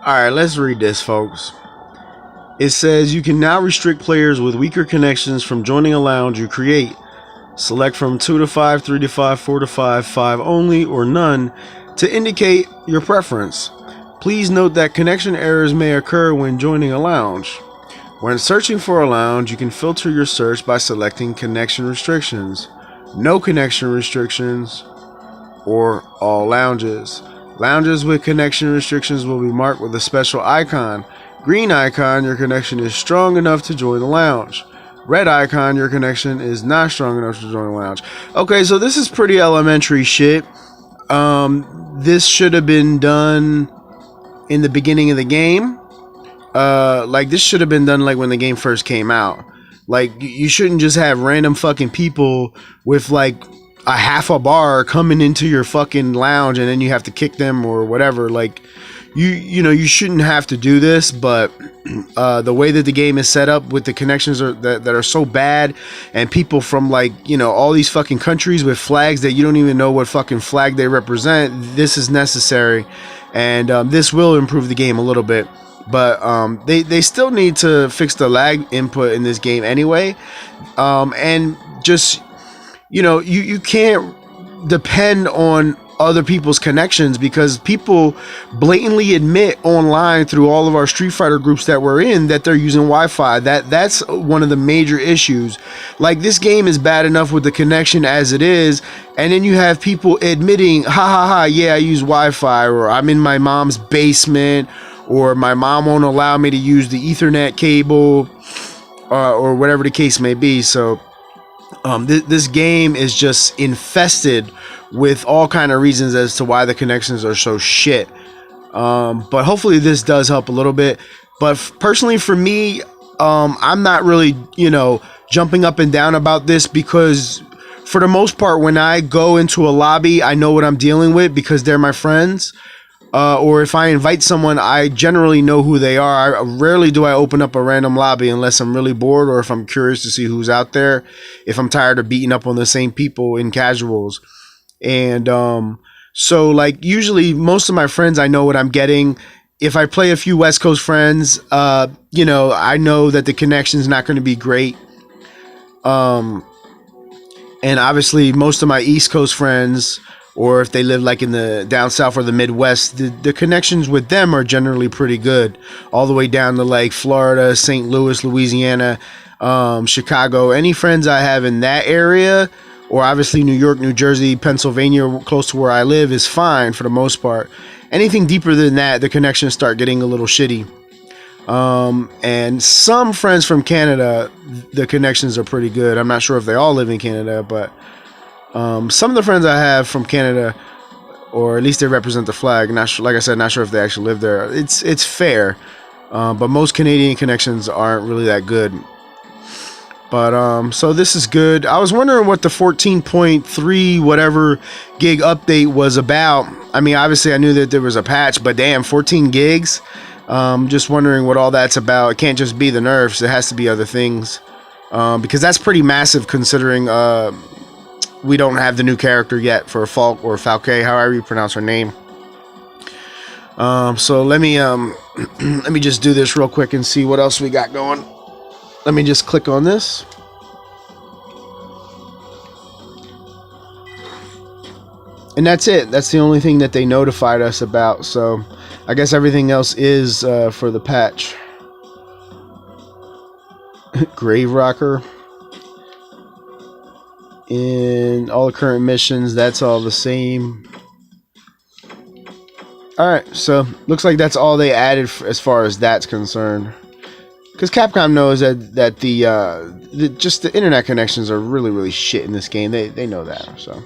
Alright, let's read this, folks. It says you can now restrict players with weaker connections from joining a lounge you create. Select from 2 to 5, 3 to 5, 4 to 5, 5 only, or none to indicate your preference. Please note that connection errors may occur when joining a lounge. When searching for a lounge, you can filter your search by selecting connection restrictions, no connection restrictions, or all lounges. Lounges with connection restrictions will be marked with a special icon. Green icon, your connection is strong enough to join the lounge. Red icon, your connection is not strong enough to join the lounge. Okay, so this is pretty elementary shit. This should have been done in the beginning of the game. Like, this should have been done like when the game first came out. Like, you shouldn't just have random fucking people with like a half a bar coming into your fucking lounge and then you have to kick them or whatever. Like, you know, you shouldn't have to do this, but the way that the game is set up with the connections that are so bad, and people from, like, you know, all these fucking countries with flags that you don't even know what fucking flag they represent, this is necessary, and this will improve the game a little bit. But they still need to fix the lag input in this game anyway, and just, you know, you can't depend on other people's connections, because people blatantly admit online through all of our Street Fighter groups that we're in that they're using Wi-Fi. That's one of the major issues. Like, this game is bad enough with the connection as it is, and then you have people admitting, ha ha ha, yeah, I use Wi-Fi, or I'm in my mom's basement, or my mom won't allow me to use the Ethernet cable, or whatever the case may be. So this game is just infested with all kind of reasons as to why the connections are so shit. But hopefully this does help a little bit. But personally, for me, I'm not really, you know, jumping up and down about this, because for the most part, when I go into a lobby, I know what I'm dealing with because they're my friends. Or if I invite someone, I generally know who they are. Rarely do I open up a random lobby unless I'm really bored, or if I'm curious to see who's out there, if I'm tired of beating up on the same people in casuals. And so, like, usually most of my friends, I know what I'm getting. If I play a few West Coast friends, you know, I know that the connection's not going to be great. And obviously most of my East Coast friends, or if they live like in the down south or the Midwest, the connections with them are generally pretty good, all the way down to like Florida, St. Louis, Louisiana, Chicago. Any friends I have in that area, or obviously New York, New Jersey, Pennsylvania, close to where I live, is fine for the most part. Anything deeper than that, the connections start getting a little shitty. And some friends from Canada, the connections are pretty good. I'm not sure if they all live in Canada, but some of the friends I have from Canada, or at least they represent the flag, not sure, like I said, not sure if they actually live there. It's fair, but most Canadian connections aren't really that good. But so this is good. I was wondering what the 14.3 whatever gig update was about. I mean, obviously I knew that there was a patch, but damn, 14 gigs. Just wondering what all that's about. It can't just be the nerfs. It has to be other things, because that's pretty massive considering we don't have the new character yet for Falk, or Falke, however you pronounce her name. So let me let me just do this real quick and see what else we got going. Let me just click on this. And that's it. That's the only thing that they notified us about. So I guess everything else is for the patch. Grave Rocker. In all the current missions, that's all the same. Alright, so looks like that's all they added as far as that's concerned. Because Capcom knows that the just the internet connections are really, really shit in this game. They know that, so.